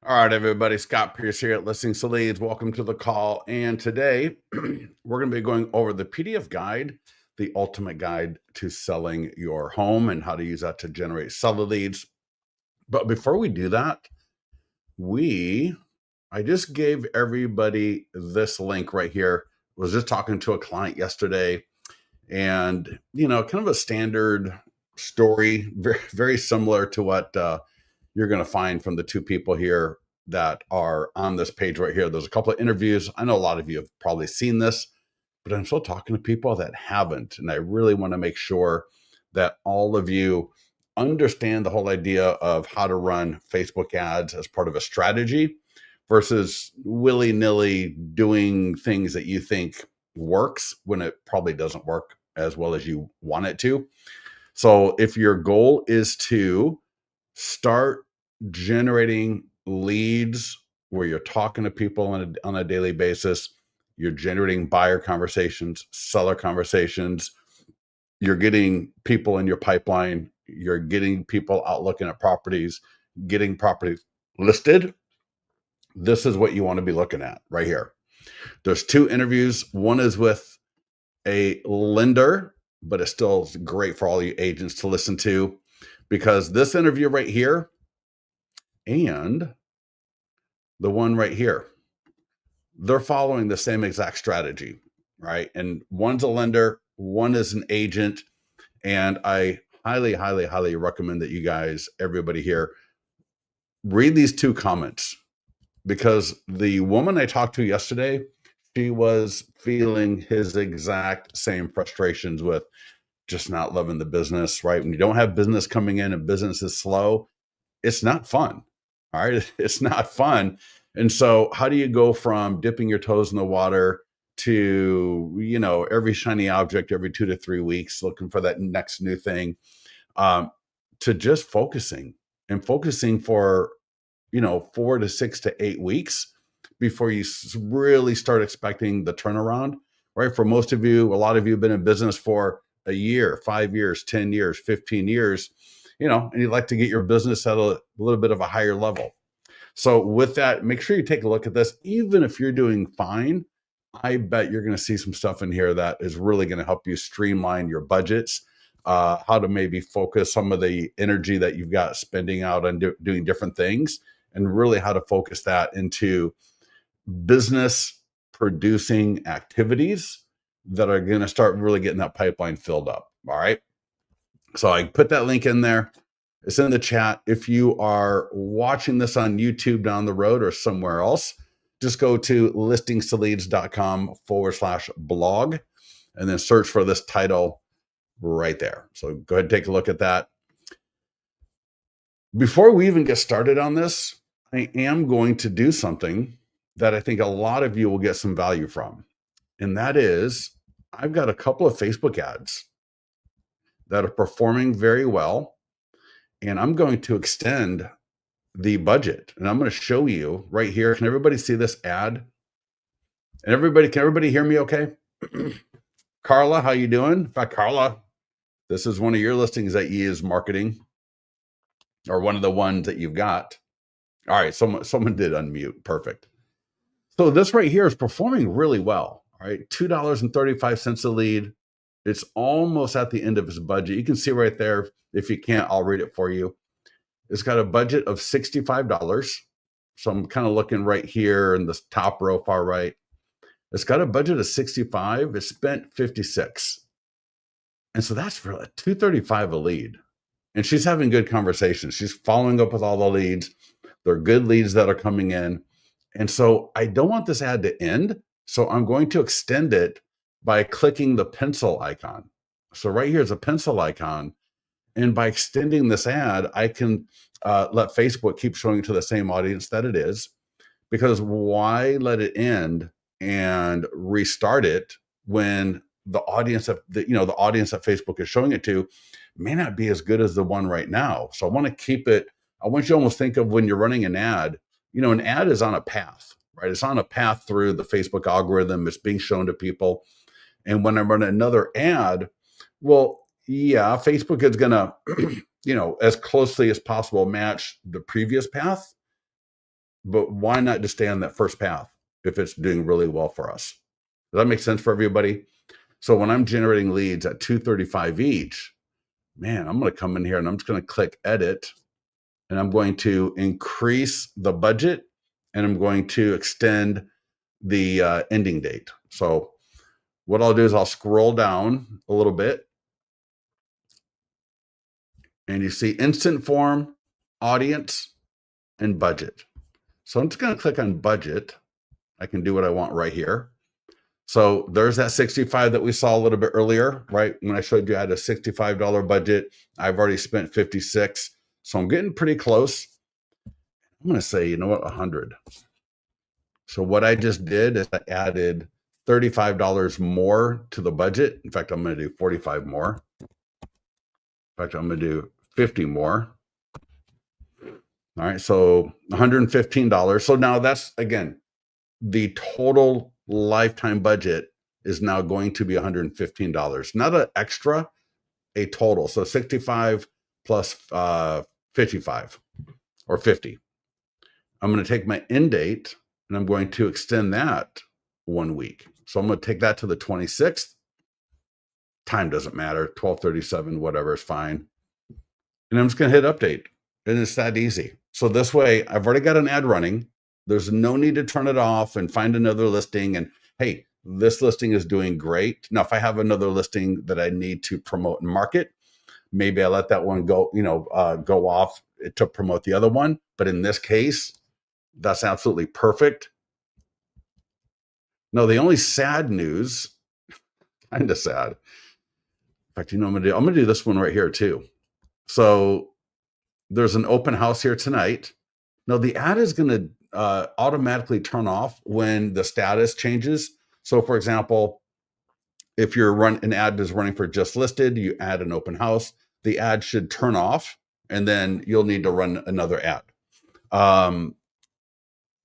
All right, everybody. Scott Pierce here at Listings to Leads. Welcome to the call. And today we're going to be going over the PDF guide, the ultimate guide to selling your home and how to use that to generate seller leads. But before we do that, I just gave everybody this link right here. I was just talking to a client yesterday and, kind of a standard story, very, very similar to what you're going to find from the two people here that are on this page right here. There's a couple of interviews. I know a lot of you have probably seen this, but I'm still talking to people that haven't. And I really want to make sure that all of you understand the whole idea of how to run Facebook ads as part of a strategy versus willy-nilly doing things that you think works when it probably doesn't work as well as you want it to. So if your goal is to start generating leads where you're talking to people on a daily basis, you're generating buyer conversations, seller conversations, you're getting people in your pipeline, you're getting people out looking at properties, getting properties listed. This is what you want to be looking at right here. There's two interviews. One is with a lender, but it's still great for all you agents to listen to, because this interview right here and the one right here, they're following the same exact strategy, right? And one's a lender, one is an agent. And I highly, highly, highly recommend that you guys, everybody here, read these two comments, because the woman I talked to yesterday, she was feeling his exact same frustrations with just not loving the business, right? When you don't have business coming in and business is slow, it's not fun. All right. It's not fun. And so how do you go from dipping your toes in the water to, every shiny object every 2 to 3 weeks, looking for that next new thing, to just focusing for, 4 to 6 to 8 weeks before you really start expecting the turnaround, right? For most of you, a lot of you have been in business for a year, 5 years, 10 years, 15 years, and you'd like to get your business at a little bit of a higher level. So with that, make sure you take a look at this. Even if you're doing fine, I bet you're going to see some stuff in here that is really going to help you streamline your budgets, how to maybe focus some of the energy that you've got spending out on doing different things, and really how to focus that into business producing activities that are going to start really getting that pipeline filled up. All right. So I put that link in there. It's in the chat. If you are watching this on YouTube down the road or somewhere else, just go to listingstoleads.com/blog and then search for this title right there. So go ahead and take a look at that. Before we even get started on this, I am going to do something that I think a lot of you will get some value from. And that is, I've got a couple of Facebook ads that are performing very well. And I'm going to extend the budget. And I'm going to show you right here. Can everybody see this ad? And can everybody hear me okay? Carla, how you doing? In fact, Carla, this is one of your listings that you use marketing, or one of the ones that you've got. All right, someone did unmute. Perfect. So this right here is performing really well. All right, $2.35 a lead. It's almost at the end of his budget. You can see right there. If you can't, I'll read it for you. It's got a budget of $65. So I'm kind of looking right here in the top row, far right. It's got a budget of 65. It spent 56. And so that's for a 235 a lead. And she's having good conversations. She's following up with all the leads. They're good leads that are coming in. And so I don't want this ad to end. So I'm going to extend it by clicking the pencil icon. So right here is a pencil icon. And by extending this ad, I can let Facebook keep showing it to the same audience that it is. Because why let it end and restart it when the audience that the audience that Facebook is showing it to may not be as good as the one right now. So I want to keep it. I want you to almost think of when you're running an ad. An ad is on a path, right? It's on a path through the Facebook algorithm. It's being shown to people. And when I run another ad, well, yeah, Facebook is going to, as closely as possible match the previous path. but why not just stay on that first path if it's doing really well for us? Does that make sense for everybody? So when I'm generating leads at 235 each, man, I'm going to come in here and I'm just going to click edit, and I'm going to increase the budget, and I'm going to extend the ending date. So what I'll do is I'll scroll down a little bit, and you see instant form, audience, and budget. So I'm just going to click on budget. I can do what I want right here. So there's that 65 that we saw a little bit earlier, right? When I showed you I had a $65 budget, I've already spent 56. So I'm getting pretty close. I'm going to say, you know what, 100. So what I just did is I added $35 more to the budget. In fact, I'm going to do 45 more. In fact, I'm going to do 50 more. All right, so $115. So now that's, again, the total lifetime budget is now going to be $115. Not an extra, a total. So 65 plus 55 or 50. I'm going to take my end date and I'm going to extend that 1 week. So I'm going to take that to the 26th. Time doesn't matter. 12:37, whatever is fine. And I'm just going to hit update. And it's that easy. So this way, I've already got an ad running. There's no need to turn it off and find another listing. And hey, this listing is doing great. Now, if I have another listing that I need to promote and market, maybe I let that one go, go off to promote the other one. But in this case, that's absolutely perfect. No, the only sad news, kind of sad. In fact, I'm gonna do this one right here too. So there's an open house here tonight. Now the ad is gonna automatically turn off when the status changes. So for example, if an ad is running for just listed, you add an open house, the ad should turn off, and then you'll need to run another ad.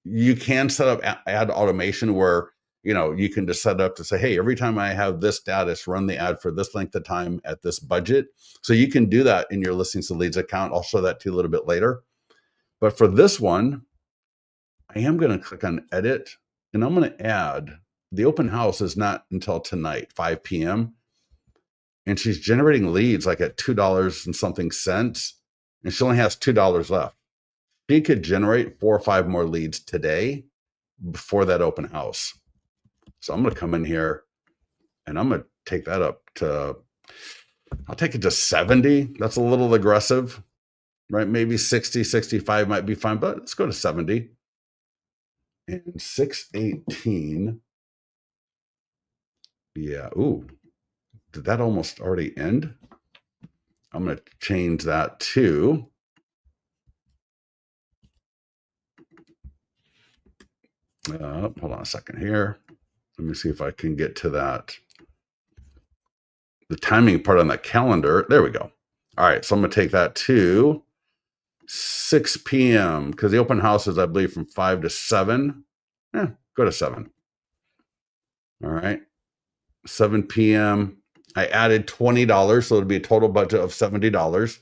You can set up ad automation where you can just set up to say, hey, every time I have this status, run the ad for this length of time at this budget. So you can do that in your listings to leads account. I'll show that to you a little bit later. But for this one, I am going to click on edit, and I'm going to add the open house is not until tonight, 5 p.m. And she's generating leads like at $2 and something cents. And she only has $2 left. She could generate 4 or 5 more leads today before that open house. So I'm going to come in here and I'm going to take that up to, I'll take it to 70. That's a little aggressive, right? Maybe 60, 65 might be fine, but let's go to 70. And 618. Yeah. Ooh, did that almost already end? I'm going to change that to, hold on a second here. Let me see if I can get to that. The timing part on that calendar. There we go. All right. So I'm going to take that to 6 p.m. because the open house is, I believe, from 5 to 7. Go to 7. All right. 7 p.m. I added $20. So it'll be a total budget of $70.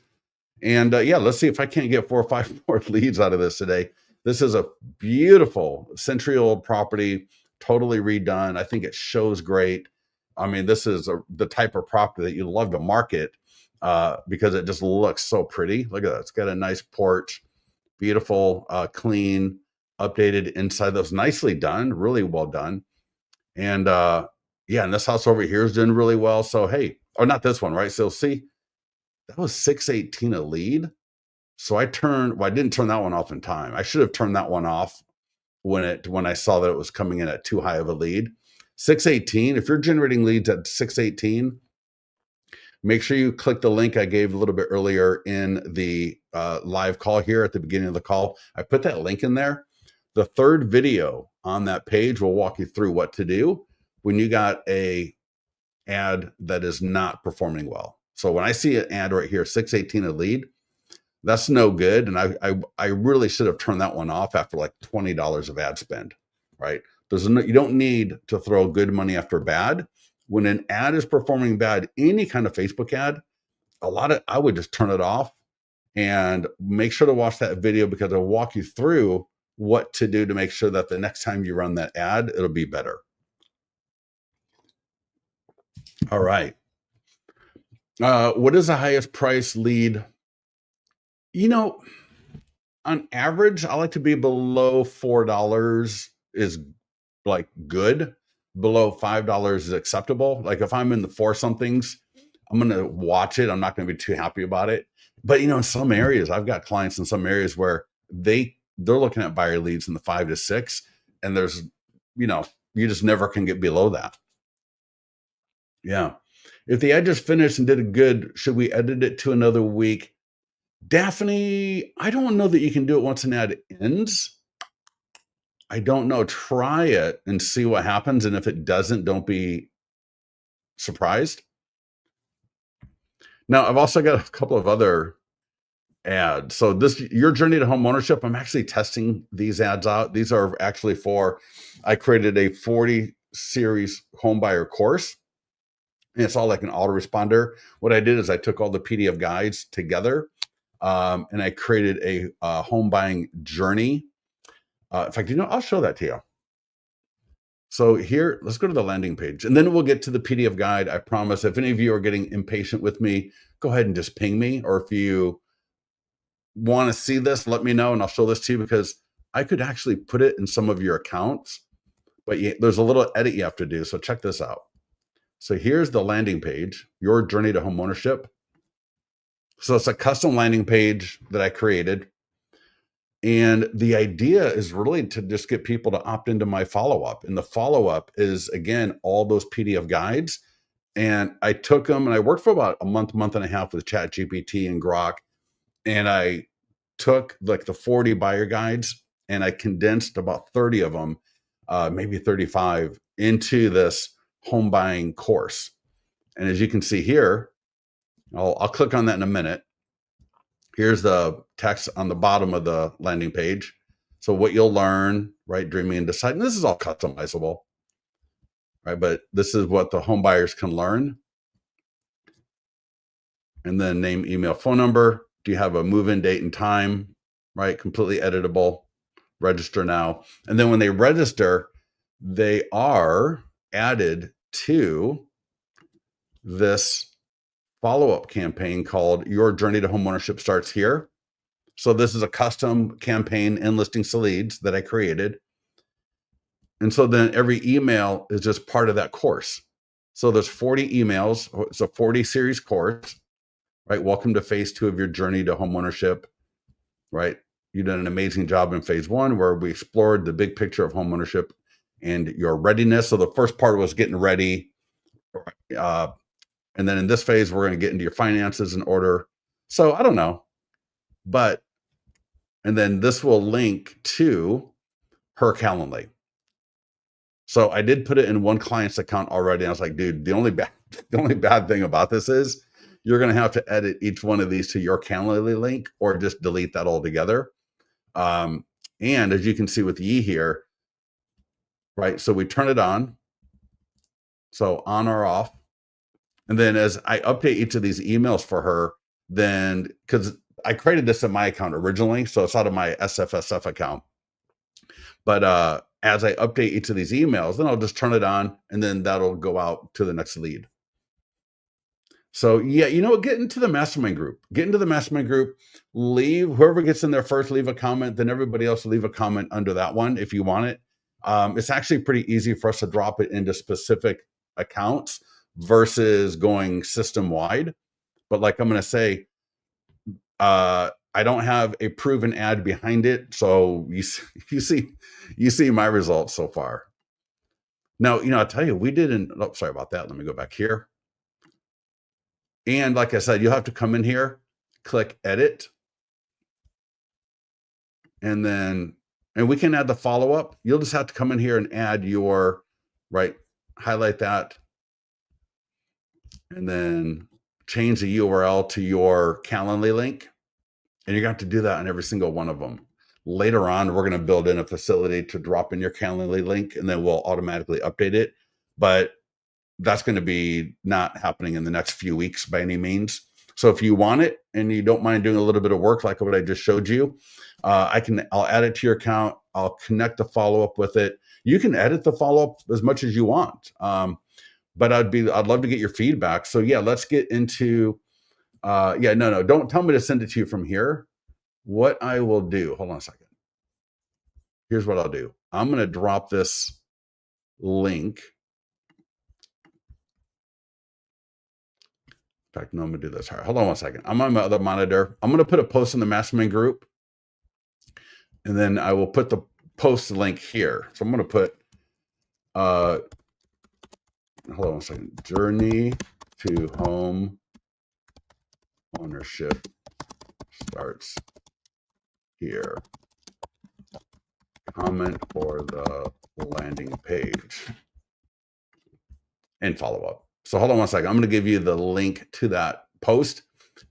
And let's see if I can't get 4 or 5 more leads out of this today. This is a beautiful century-old property, totally redone. I think it shows great. I mean, this is the type of property that you love to market because it just looks so pretty. Look at that. It's got a nice porch, beautiful, clean, updated inside. That was nicely done, really well done. And and this house over here is doing really well. So, hey, or not this one, right? So see, that was 618 a lead. So I didn't turn that one off in time. I should have turned that one off when I saw that it was coming in at too high of a lead. 618, if you're generating leads at 618, make sure you click the link I gave a little bit earlier in the live call here at the beginning of the call. I put that link in there. The third video on that page will walk you through what to do when you got a ad that is not performing well. So when I see an ad right here, 618 a lead, that's no good. And I really should have turned that one off after like $20 of ad spend, right? You don't need to throw good money after bad. When an ad is performing bad, any kind of Facebook ad, I would just turn it off and make sure to watch that video because I'll walk you through what to do to make sure that the next time you run that ad, it'll be better. All right. What is the highest price lead? You know, on average, I like to be below $4 is like good. Below $5 is acceptable. Like if I'm in the four somethings, I'm gonna watch it. I'm not gonna be too happy about it. But in some areas, I've got clients in some areas where they're looking at buyer leads in the 5 to 6, and there's you just never can get below that. Yeah. If the ad just finished and did it good, should we edit it to another week? Daphne, I don't know that you can do it once an ad ends. I don't know. Try it and see what happens. And if it doesn't, don't be surprised. Now, I've also got a couple of other ads. So your journey to home ownership, I'm actually testing these ads out. These are actually I created a 40 series home buyer course. And it's all like an autoresponder. What I did is I took all the PDF guides together, and I created a home buying journey. In fact, I'll show that to you. So here, let's go to the landing page, and then we'll get to the PDF guide. I promise. If any of you are getting impatient with me, go ahead and just ping me. Or if you want to see this, let me know, and I'll show this to you, because I could actually put it in some of your accounts, but there's a little edit you have to do. So check this out. So here's the landing page, your journey to home ownership. So it's a custom landing page that I created. And the idea is really to just get people to opt into my follow-up. And the follow-up is, again, all those PDF guides. And I took them and I worked for about a month and a half with ChatGPT and Grok. And I took like the 40 buyer guides and I condensed about 30 of them, maybe 35, into this home buying course. And as you can see here, I'll click on that in a minute. Here's the text on the bottom of the landing page. So what you'll learn, right? Dreaming and deciding. This is all customizable, right? But this is what the home buyers can learn. And then name, email, phone number. Do you have a move-in date and time, right? Completely editable. Register now. And then when they register, they are added to this follow-up campaign called Your Journey to Homeownership Starts Here. So this is a custom campaign and listings to leads that I created. And so then every email is just part of that course. So there's 40 emails. It's a 40 series course, right? Welcome to phase 2 of your journey to homeownership, right? You did an amazing job in phase 1 where we explored the big picture of homeownership and your readiness. So the first part was getting ready. And then in this phase, we're going to get into your finances in order. So I don't know, and then this will link to her Calendly. So I did put it in one client's account already. And I was like, dude, the only bad thing about this is you're going to have to edit each one of these to your Calendly link or just delete that altogether. And as you can see with E here, right? So we turn it on. So on or off. And then as I update each of these emails for her, then because I created this in my account originally, so it's out of my SFSF account. But as I update each of these emails, then I'll just turn it on and then that'll go out to the next lead. So yeah, get into the mastermind group. Get into the mastermind group. Leave, whoever gets in there first, leave a comment. Then everybody else will leave a comment under that one if you want it. It's actually pretty easy for us to drop it into specific accounts versus going system wide. But like I'm going to say, I don't have a proven ad behind it. So you see my results so far. Now, I'll tell you, sorry about that. Let me go back here. And like I said, you'll have to come in here, click edit. And we can add the follow-up. You'll just have to come in here and add highlight that. And then change the URL to your Calendly link. And you're going to have to do that on every single one of them. Later on, we're going to build in a facility to drop in your Calendly link, and then we'll automatically update it. But that's going to be not happening in the next few weeks by any means. So if you want it and you don't mind doing a little bit of work like what I just showed you, I'll add it to your account. I'll connect the follow-up with it. You can edit the follow-up as much as you want. But I'd love to get your feedback. So yeah, let's get into, no, don't tell me to send it to you from here. What I will do, hold on a second. Here's what I'll do. I'm going to drop this link. In fact, no, I'm going to do this. All right, hold on one second. I'm on my other monitor. I'm going to put a post in the mastermind group, and then I will put the post link here. So I'm going to put, hold on one second. Journey to home ownership starts here. Comment for the landing page and follow up. So hold on one second. I'm going to give you the link to that post.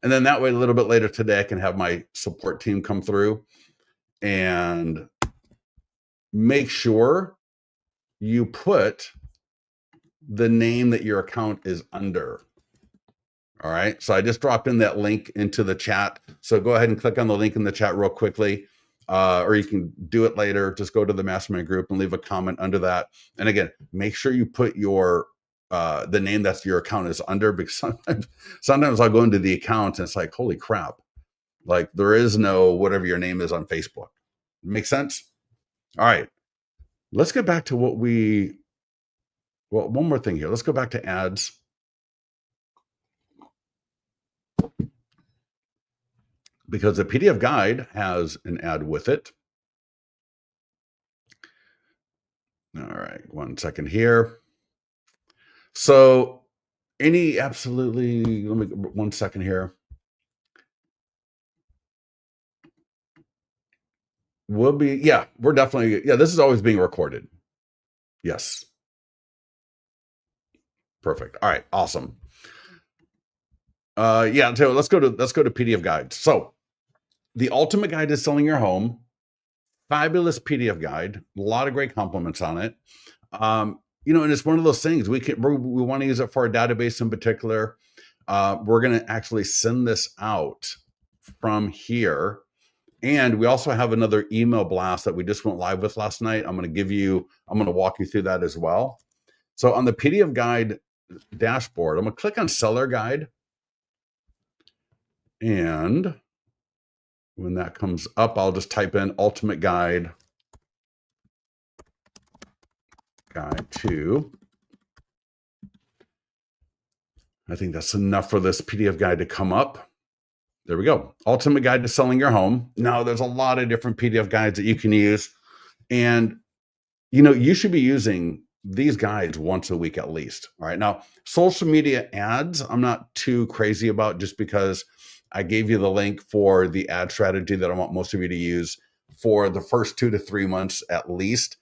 And then that way, a little bit later today, I can have my support team come through and make sure you put the name that your account is under. All right. So I just dropped in that link into the chat. So go ahead and click on the link in the chat real quickly. Or you can do it later. Just go to the mastermind group and leave a comment under that. And again, make sure you put your the name that's your account is under, because sometimes I'll go into the account and it's like, holy crap, like there is no whatever your name is on Facebook. Make sense? All right. Let's get back to one more thing here. Let's go back to ads. Because the PDF guide has an ad with it. All right, 1 second here. So let me 1 second here. We're definitely, this is always being recorded. Yes. Perfect. All right, awesome. So let's go to PDF guides. So the ultimate guide to selling your home, fabulous PDF guide, a lot of great compliments on it. And it's one of those things we want to use it for our database in particular. We're going to actually send this out from here. And we also have another email blast that we just went live with last night. I'm going to walk you through that as well. So on the PDF guide dashboard, I'm going to click on seller guide. And when that comes up, I'll just type in ultimate guide to, I think that's enough for this PDF guide to come up. There we go. Ultimate guide to selling your home. Now there's a lot of different PDF guides that you can use. And, you should be using these guides once a week at least. All right. Now, social media ads, I'm not too crazy about, just because I gave you the link for the ad strategy that I want most of you to use for the first 2 to 3 months at least,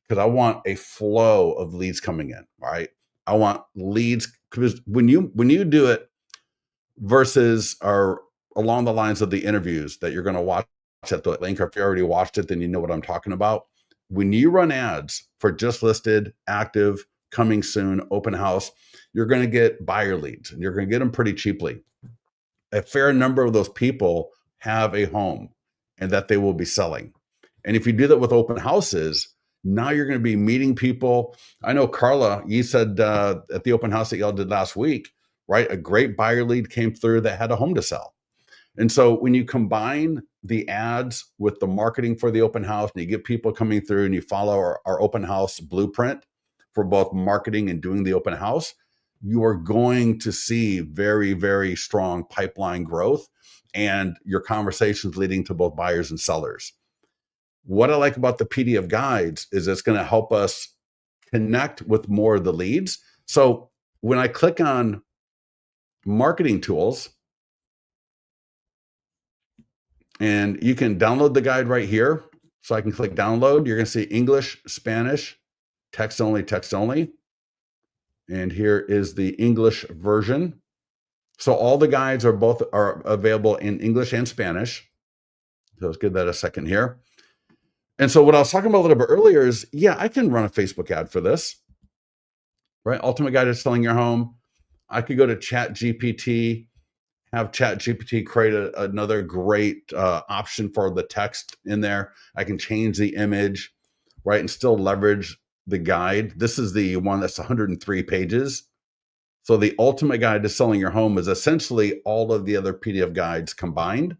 because I want a flow of leads coming in. All right. I want leads, because when you do it versus or along the lines of the interviews that you're going to watch at the link, or if you already watched it, then you know what I'm talking about. When you run ads for just listed, active, coming soon, open house, you're going to get buyer leads, and you're going to get them pretty cheaply. A fair number of those people have a home and that they will be selling. And if you do that with open houses, now you're going to be meeting people. I know, Carla, you said at the open house that y'all did last week, right? A great buyer lead came through that had a home to sell. And so when you combine the ads with the marketing for the open house, and you get people coming through and you follow our open house blueprint for both marketing and doing the open house, you are going to see very, very strong pipeline growth and your conversations leading to both buyers and sellers. What I like about the PDF guides is it's going to help us connect with more of the leads. So when I click on marketing tools, and you can download the guide right here. So I can click download. You're going to see English, Spanish, text only, text only. And here is the English version. So all the guides are available in English and Spanish. So let's give that a second here. And so what I was talking about a little bit earlier is, I can run a Facebook ad for this, right? Ultimate Guide to Selling Your Home. I could go to Chat GPT, have ChatGPT create another great option for the text in there. I can change the image, right, and still leverage the guide. This is the one that's 103 pages. So the ultimate guide to selling your home is essentially all of the other PDF guides combined.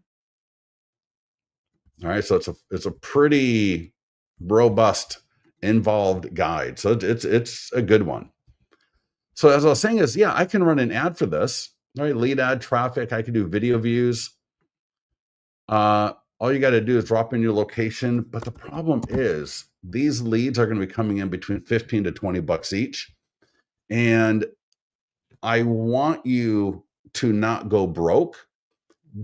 All right, so it's a pretty robust, involved guide. So it's a good one. So as I was saying is, yeah, I can run an ad for this, right? Lead ad traffic. I can do video views. All you got to do is drop in your location. But the problem is these leads are going to be coming in between 15 to 20 bucks each. And I want you to not go broke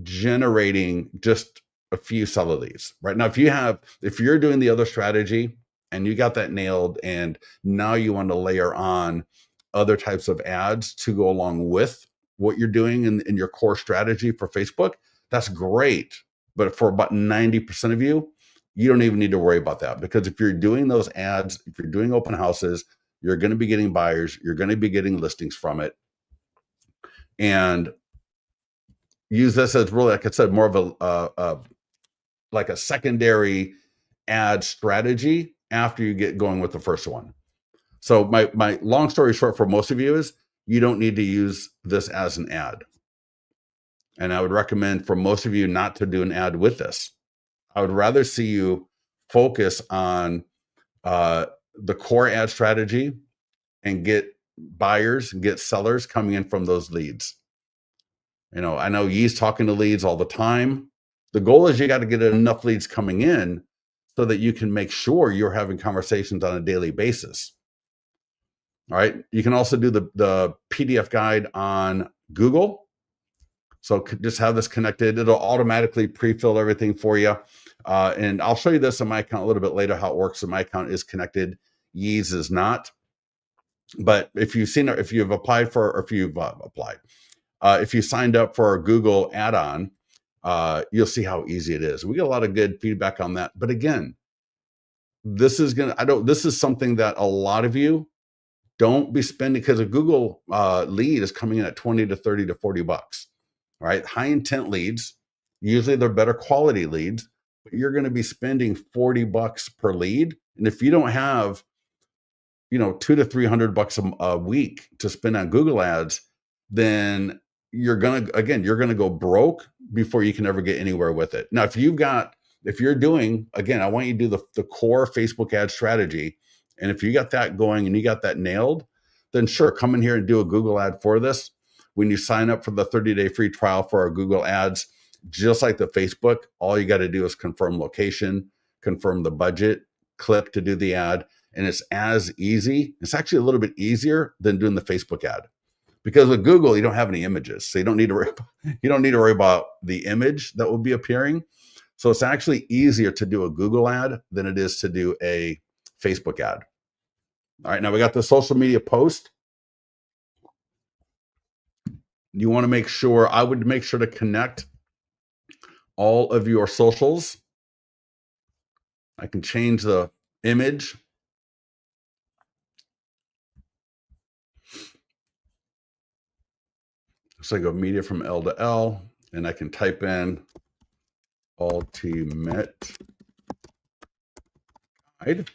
generating just a few seller leads. Right now, if you're doing the other strategy and you got that nailed, and now you want to layer on other types of ads to go along with what you're doing in your core strategy for Facebook, that's great. But for about 90% of you, you don't even need to worry about that, because if you're doing those ads, if you're doing open houses, you're going to be getting buyers, you're going to be getting listings from it. And use this as really, like I said, more of like a secondary ad strategy after you get going with the first one. So my long story short for most of you is you don't need to use this as an ad. And I would recommend for most of you not to do an ad with this. I would rather see you focus on the core ad strategy and get buyers and get sellers coming in from those leads. I know Yee's talking to leads all the time. The goal is you got to get enough leads coming in so that you can make sure you're having conversations on a daily basis. All right. You can also do the PDF guide on Google. So just have this connected. It'll automatically pre-fill everything for you. And I'll show you this on my account a little bit later, how it works. So my account is connected. Yee's is not. But if you've applied for, or if you've applied, if you signed up for a Google add-on, you'll see how easy it is. We get a lot of good feedback on that. But again, this is something that a lot of you don't be spending, because a Google lead is coming in at 20 to 30 to 40 bucks, right? High intent leads, usually they're better quality leads, but you're going to be spending 40 bucks per lead. And if you don't have, 200 to 300 bucks a week to spend on Google ads, then you're going to go broke before you can ever get anywhere with it. Now, if you're doing, again, I want you to do the core Facebook ad strategy. And if you got that going and you got that nailed, then sure, come in here and do a Google ad for this. When you sign up for the 30-day free trial for our Google ads, just like the Facebook, all you got to do is confirm location, confirm the budget, click to do the ad. And it's as easy. It's actually a little bit easier than doing the Facebook ad. Because with Google, you don't have any images. So you don't need to worry about the image that will be appearing. So it's actually easier to do a Google ad than it is to do a Facebook ad. All right, now we got the social media post. I would make sure to connect all of your socials. I can change the image. So I go media from L to L, and I can type in ultimate guide.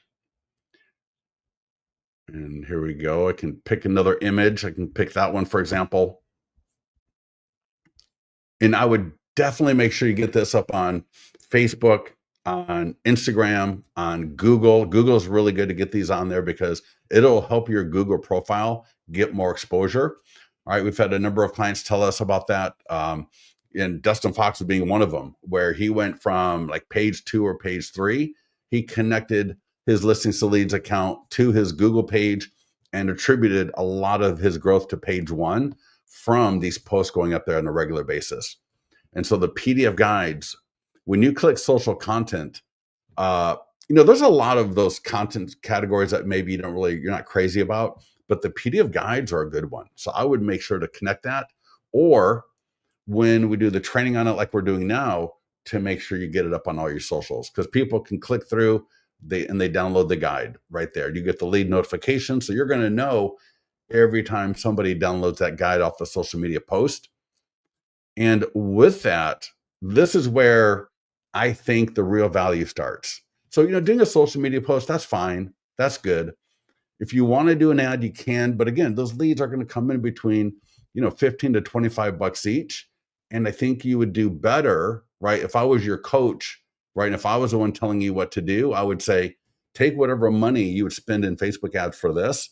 And here we go. I can pick another image. I can pick that one, for example. And I would definitely make sure you get this up on Facebook, on Instagram, on Google. Google is really good to get these on there because it'll help your Google profile get more exposure. All right, we've had a number of clients tell us about that. And Dustin Fox being one of them, where he went from like page 2 or page 3, he connected his listings to leads account to his Google page and attributed a lot of his growth to page 1 from these posts going up there on a regular basis. And so the PDF guides, when you click social content, there's a lot of those content categories that maybe you're not crazy about, but the PDF guides are a good one. So I would make sure to connect that, or when we do the training on it, like we're doing now, to make sure you get it up on all your socials, because people can click through they download the guide right there. You get the lead notification. So you're going to know every time somebody downloads that guide off the social media post. And with that, this is where I think the real value starts. So, doing a social media post, that's fine. That's good. If you want to do an ad, you can. But again, those leads are going to come in between, 15 to 25 bucks each. And I think you would do better, right? If I was your coach, right? And if I was the one telling you what to do, I would say, take whatever money you would spend in Facebook ads for this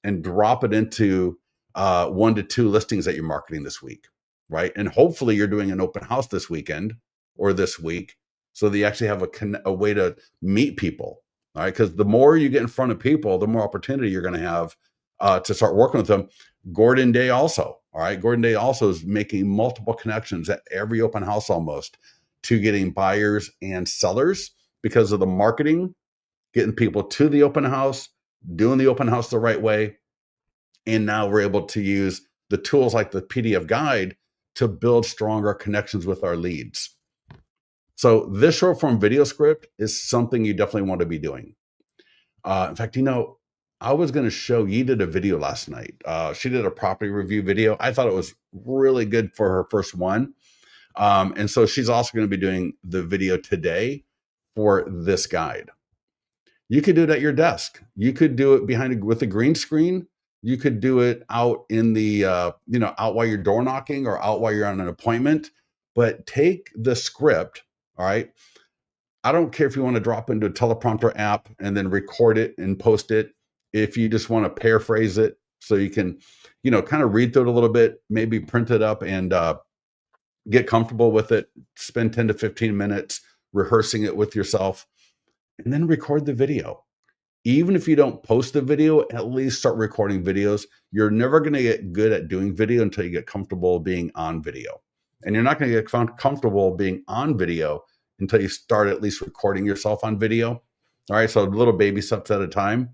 and drop it into 1 to 2 listings that you're marketing this week, right? And hopefully you're doing an open house this weekend or this week so that you actually have a way to meet people. All right, because the more you get in front of people, the more opportunity you're going to have to start working with them. Gordon Day also, all right, Gordon Day also is making multiple connections at every open house almost to getting buyers and sellers because of the marketing, getting people to the open house, doing the open house the right way. And now we're able to use the tools like the PDF guide to build stronger connections with our leads. So this short form video script is something you definitely want to be doing. In fact, I was going to show Yi did a video last night. She did a property review video. I thought it was really good for her first one. And so she's also going to be doing the video today for this guide. You could do it at your desk. You could do it with a green screen. You could do it out in the, out while you're door knocking or out while you're on an appointment. But take the script, all right? I don't care if you want to drop into a teleprompter app and then record it and post it. If you just want to paraphrase it so you can, kind of read through it a little bit, maybe print it up and get comfortable with it, spend 10 to 15 minutes rehearsing it with yourself, and then record the video. Even if you don't post the video, at least start recording videos. You're never going to get good at doing video until you get comfortable being on video. And you're not going to get comfortable being on video until you start at least recording yourself on video. All right, so little baby steps at a time.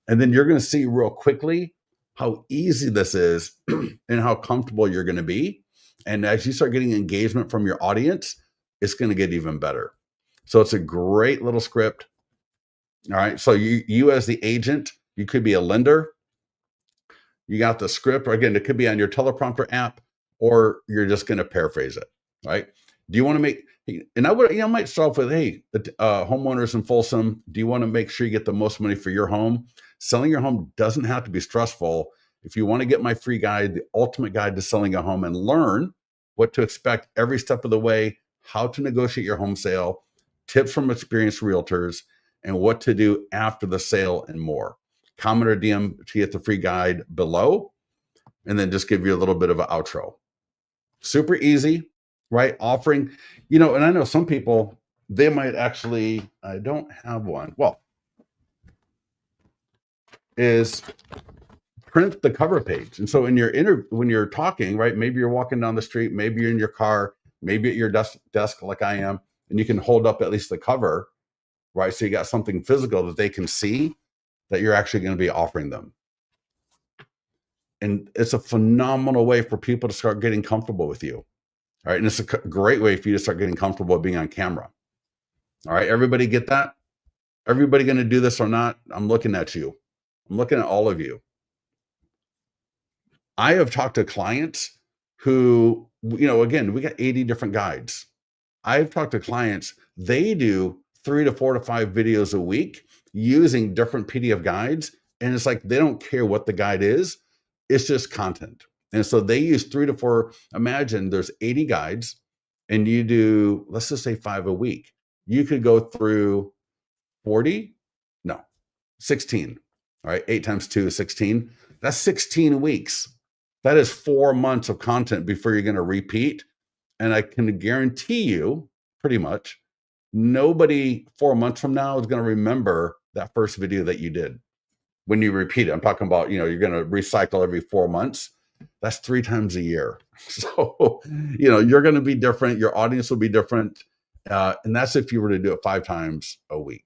And then you're going to see real quickly how easy this is and how comfortable you're going to be. And as you start getting engagement from your audience, it's going to get even better. So it's a great little script. All right, so you as the agent, you could be a lender. You got the script, or again, it could be on your teleprompter app, or you're just going to paraphrase it, right? Do you want to make, and I might start off with, hey, homeowners in Folsom, do you want to make sure you get the most money for your home? Selling your home doesn't have to be stressful. If you want to get my free guide, the ultimate guide to selling a home, and learn what to expect every step of the way, how to negotiate your home sale, tips from experienced realtors, and what to do after the sale and more. Comment or DM to get the free guide below, and then just give you a little bit of an outro. Super easy, right? Offering, and I know some people, they might actually, I don't have one. Well, is print the cover page. And so when you're talking, right, maybe you're walking down the street, maybe you're in your car, maybe at your desk like I am, and you can hold up at least the cover, right? So you got something physical that they can see that you're actually going to be offering them. And it's a phenomenal way for people to start getting comfortable with you. All right. And it's a great way for you to start getting comfortable being on camera. All right. Everybody get that? Everybody going to do this or not? I'm looking at you. I'm looking at all of you. I have talked to clients who, again, we got 80 different guides. I've talked to clients, they do 3 to 4 to 5 videos a week using different PDF guides. And it's like, they don't care what the guide is. It's just content. And so they use 3 to 4. Imagine there's 80 guides and you do, let's just say 5 a week. You could go through 16. All right. 8 times 2 is 16. That's 16 weeks. That is 4 months of content before you're going to repeat. And I can guarantee you, pretty much, nobody 4 months from now is going to remember that first video that you did when you repeat it. I'm talking about, you're going to recycle every 4 months. That's 3 times a year. So, you're going to be different. Your audience will be different. And that's if you were to do it 5 times a week.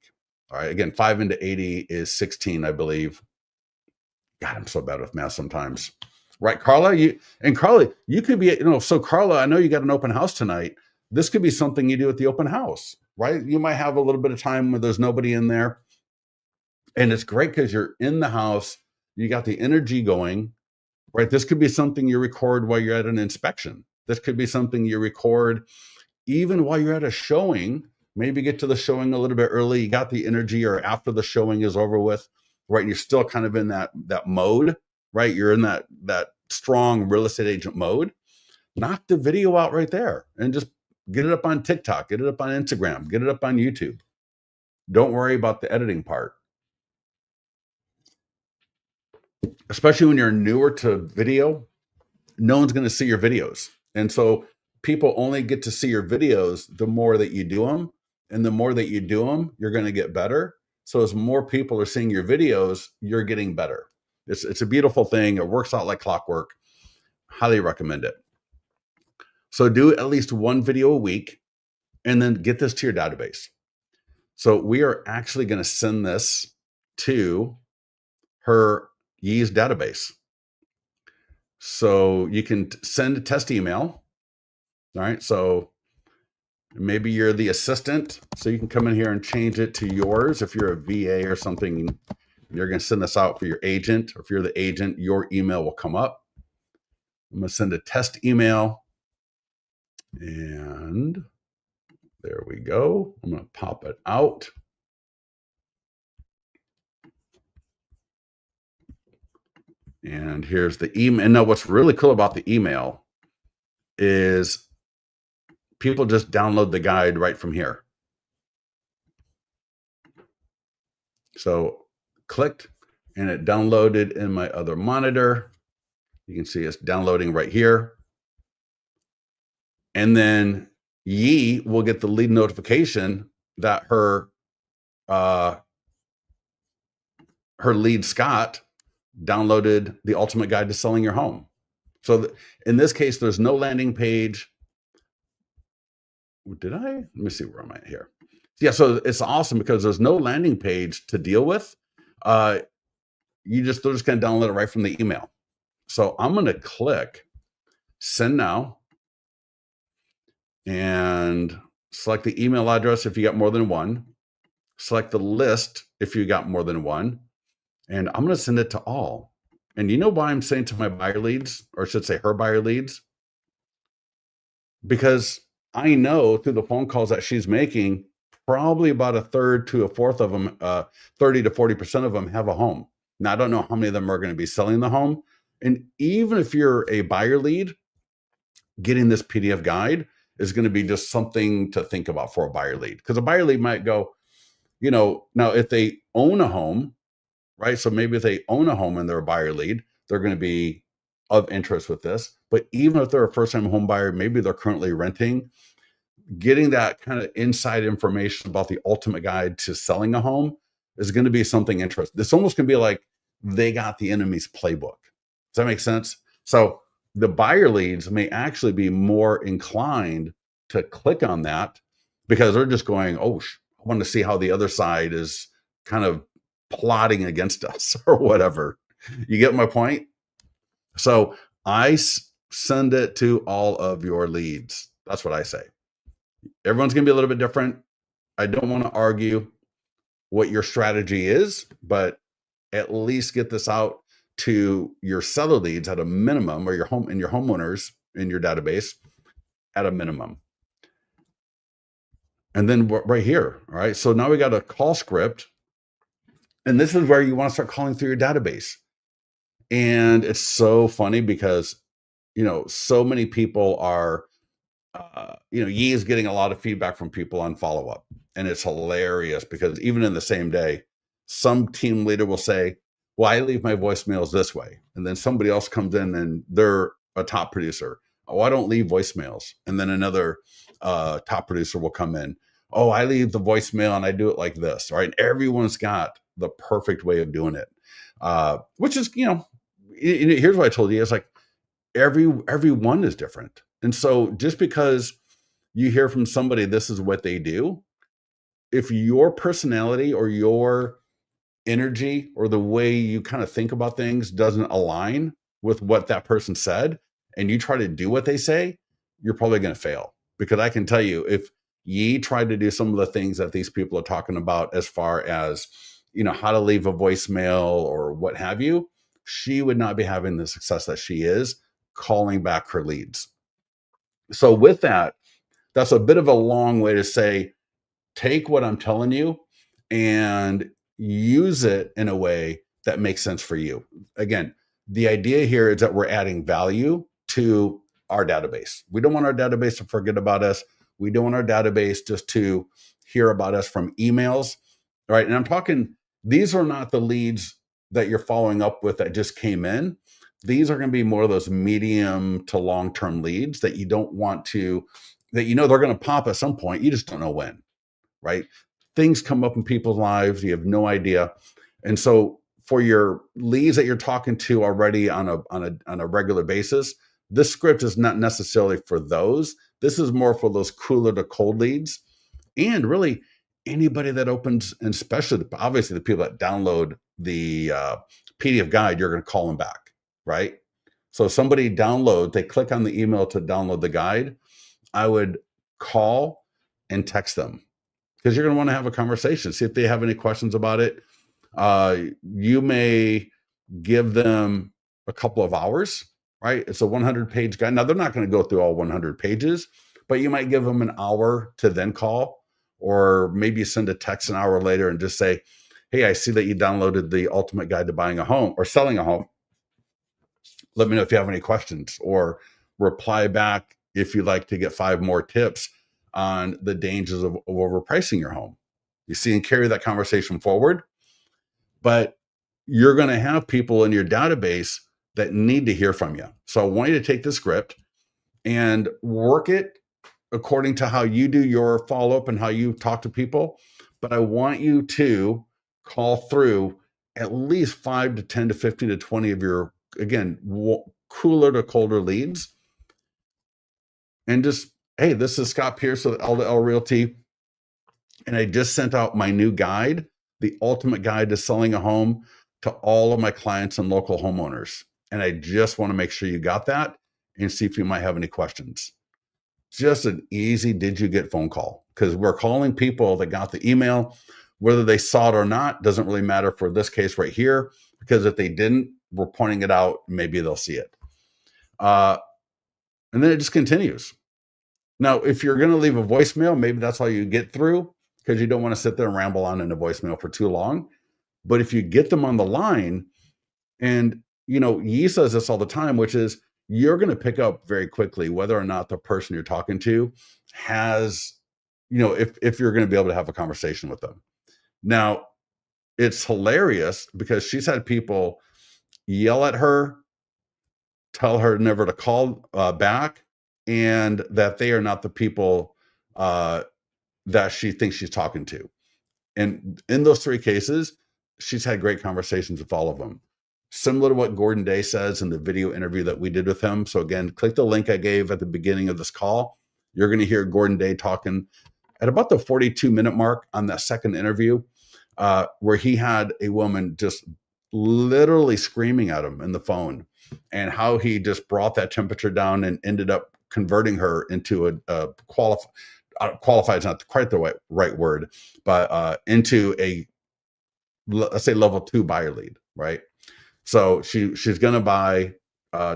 All right. Again, 5 into 80 is 16, I believe. God, I'm so bad with math sometimes. Right, Carla? You could be, so Carla, I know you got an open house tonight. This could be something you do at the open house, right? You might have a little bit of time where there's nobody in there. And it's great because you're in the house, you got the energy going, right? This could be something you record while you're at an inspection. This could be something you record even while you're at a showing. Maybe get to the showing a little bit early. You got the energy, or after the showing is over with, right? And you're still kind of in that mode, right? You're in that strong real estate agent mode. Knock the video out right there and just get it up on TikTok, get it up on Instagram, get it up on YouTube. Don't worry about the editing part. Especially when you're newer to video, no one's going to see your videos. And so people only get to see your videos the more that you do them. And the more that you do them, you're going to get better. So as more people are seeing your videos, you're getting better. It's a beautiful thing. It works out like clockwork. Highly recommend it. So do at least one video a week and then get this to your database. So we are actually going to send this to her Yee's database. So you can send a test email. All right. So maybe you're the assistant. So you can come in here and change it to yours. If you're a VA or something, you're going to send this out for your agent. Or if you're the agent, your email will come up. I'm going to send a test email. And there we go. I'm going to pop it out. And here's the email. Now, what's really cool about the email is people just download the guide right from here. So clicked and it downloaded in my other monitor. You can see it's downloading right here. And then Yee will get the lead notification that her lead Scott downloaded the ultimate guide to selling your home. So in this case, there's no landing page. Did I? Let me see where I'm at here. Yeah, so it's awesome because there's no landing page to deal with. They're just going to download it right from the email. So I'm going to click send now and select the email address if you got more than one. Select the list if you got more than one. And I'm going to send it to all. And you know why I'm saying to my buyer leads, or I should say her buyer leads? Because I know through the phone calls that she's making, probably about a third to a fourth of them, 30 to 40% of them have a home. Now, I don't know how many of them are going to be selling the home. And even if you're a buyer lead, getting this PDF guide is going to be just something to think about for a buyer lead. Because a buyer lead might go, now if they own a home, right? So maybe if they own a home and they're a buyer lead, they're going to be of interest with this. But even if they're a first-time home buyer, maybe they're currently renting, getting that kind of inside information about the ultimate guide to selling a home is going to be something interesting. It's almost going to be like they got the enemy's playbook. Does that make sense? So the buyer leads may actually be more inclined to click on that because they're just going, I want to see how the other side is kind of plotting against us or whatever. You get my point? So I send it to all of your leads. That's what I say. Everyone's going to be a little bit different. I don't want to argue what your strategy is, but at least get this out to your seller leads at a minimum, or your homeowners in your database at a minimum. And then right here, all right, so now we got a call script. And this is where you want to start calling through your database. And it's so funny because, so many people are, Yee is getting a lot of feedback from people on follow-up. And it's hilarious because even in the same day, some team leader will say, well, I leave my voicemails this way. And then somebody else comes in and they're a top producer. Oh, I don't leave voicemails. And then another top producer will come in. Oh, I leave the voicemail and I do it like this. Right. And everyone's got the perfect way of doing it. Which is, here's what I told you. It's like everyone is different. And so just because you hear from somebody, this is what they do, if your personality or your energy or the way you kind of think about things doesn't align with what that person said, and you try to do what they say, you're probably going to fail. Because I can tell you, if Yee tried to do some of the things that these people are talking about as far as, how to leave a voicemail or what have you, she would not be having the success that she is calling back her leads. So with that, that's a bit of a long way to say, take what I'm telling you and use it in a way that makes sense for you. Again, the idea here is that we're adding value to our database. We don't want our database to forget about us. We don't want our database just to hear about us from emails, right? And I'm talking, these are not the leads that you're following up with that just came in. These are going to be more of those medium to long-term leads that you don't want to, that you know they're going to pop at some point. You just don't know when, right? Things come up in people's lives, you have no idea. And so for your leads that you're talking to already on a regular basis, this script is not necessarily for those. This is more for those cooler to cold leads, and really anybody that opens, and especially obviously the people that download the PDF guide, you're going to call them back, right? So if somebody download, they click on the email to download the guide, I would call and text them, because you're going to want to have a conversation, see if they have any questions about it. You may give them a couple of hours, right? It's a 100-page guide. Now, they're not going to go through all 100 pages, but you might give them an hour to then call, or maybe send a text an hour later and just say, hey, I see that you downloaded the ultimate guide to buying a home or selling a home. Let me know if you have any questions, or reply back if you'd like to get 5 more tips on the dangers of overpricing your home. You see, and carry that conversation forward. But you're going to have people in your database that need to hear from you. So I want you to take the script and work it according to how you do your follow-up and how you talk to people. But I want you to call through at least 5 to 10 to 15 to 20 of your, again, cooler to colder leads. And just, hey, this is Scott Pierce with L2L Realty. And I just sent out my new guide, the ultimate guide to selling a home, to all of my clients and local homeowners. And I just want to make sure you got that and see if you might have any questions. Just an easy did you get phone call, because we're calling people that got the email. Whether they saw it or not doesn't really matter for this case right here, because if they didn't, we're pointing it out. Maybe they'll see it. And then it just continues. Now, if you're going to leave a voicemail, maybe that's how you get through, because you don't want to sit there and ramble on in a voicemail for too long. But if you get them on the line, and Yi says this all the time, which is you're going to pick up very quickly whether or not the person you're talking to has, if you're going to be able to have a conversation with them. Now, it's hilarious because she's had people yell at her, tell her never to call back, and that they are not the people that she thinks she's talking to. And in those 3 cases, she's had great conversations with all of them. Similar to what Gordon Day says in the video interview that we did with him. So again, click the link I gave at the beginning of this call. You're going to hear Gordon Day talking at about the 42-minute mark on that second interview, where he had a woman just literally screaming at him in the phone, and how he just brought that temperature down and ended up converting her into a qualified is not quite the right word, but into a, let's say, level 2 buyer lead, right? So she's going to buy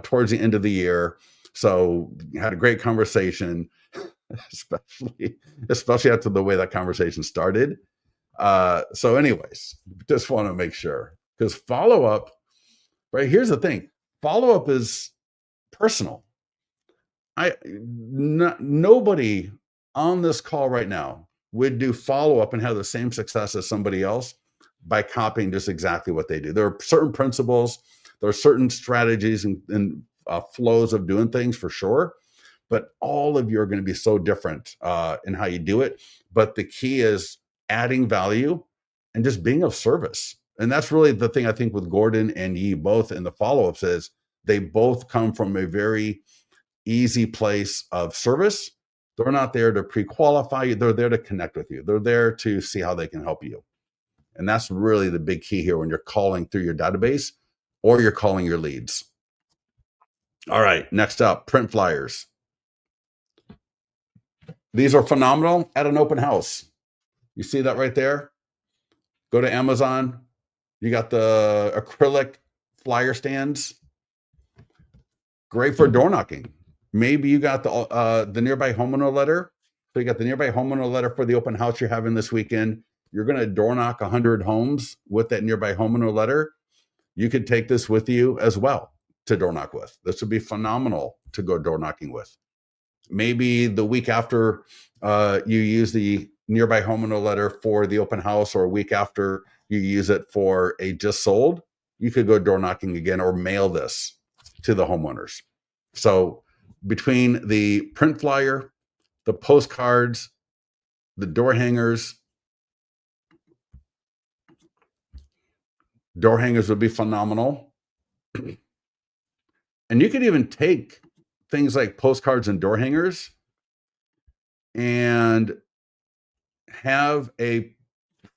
towards the end of the year. So had a great conversation, especially after the way that conversation started. So anyways, just want to make sure, because follow-up, right? Here's the thing. Follow-up is personal. Nobody on this call right now would do follow-up and have the same success as somebody else by copying just exactly what they do. There are certain principles, there are certain strategies and flows of doing things for sure, but all of you are going to be so different in how you do it. But the key is adding value and just being of service. And that's really the thing I think with Gordon and Yi both in the follow-ups is they both come from a very easy place of service. They're not there to pre-qualify you. They're there to connect with you. They're there to see how they can help you. And that's really the big key here when you're calling through your database or you're calling your leads. All right, next up, print flyers. These are phenomenal at an open house. You see that right there? Go to Amazon. You got the acrylic flyer stands. Great for door knocking. Maybe you got the nearby homeowner letter. So you got the nearby homeowner letter for the open house you're having this weekend. You're going to door knock 100 homes with that nearby homeowner letter. You could take this with you as well to door knock with. This would be phenomenal to go door knocking with. Maybe the week after you use the nearby homeowner letter for the open house, or a week after you use it for a just sold, you could go door knocking again or mail this to the homeowners. So between the print flyer, the postcards, the door hangers would be phenomenal. And you could even take things like postcards and door hangers and have a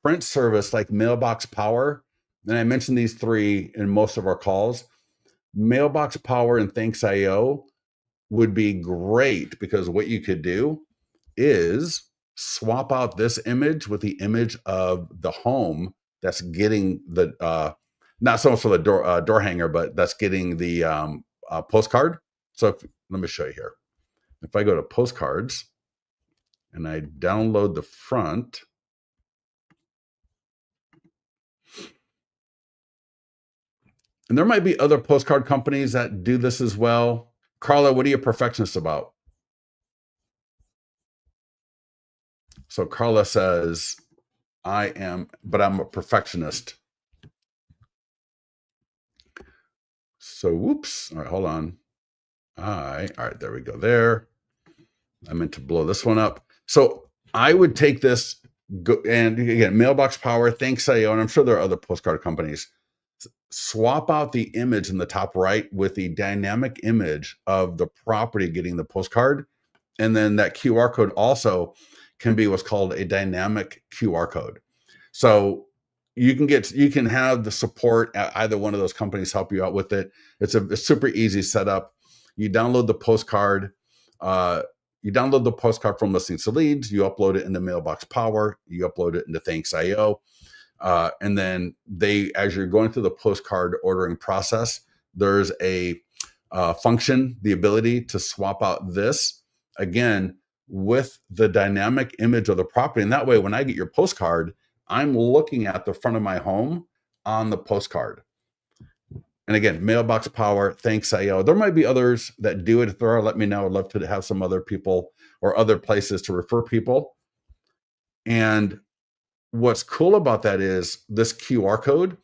print service like Mailbox Power. And I mentioned these three in most of our calls. Mailbox Power and Thanks.io would be great, because what you could do is swap out this image with the image of the home that's getting the not so much for the door hanger, but that's getting the postcard. So let me show you here. If I go to postcards and I download the front, and there might be other postcard companies that do this as well. Carla, what are you a perfectionist about? So Carla says, but I'm a perfectionist. So whoops. All right, hold on. All right, there we go there. I meant to blow this one up. So I would take this, and again, Mailbox Power, Thanks.io, and I'm sure there are other postcard companies. Swap out the image in the top right with the dynamic image of the property getting the postcard. And then that QR code also can be what's called a dynamic QR code. So you can have the support at either one of those companies help you out with it. It's a super easy setup. You download the postcard. You download the postcard from Listings to Leads. You upload it into Mailbox Power. You upload it into Thanks.io. And then as you're going through the postcard ordering process, there's a function, the ability to swap out this again with the dynamic image of the property. And that way, when I get your postcard, I'm looking at the front of my home on the postcard. And again, Mailbox Power, Thanks.io. There might be others that do it. If there are, let me know. I'd love to have some other people or other places to refer people. And what's cool about that is this QR code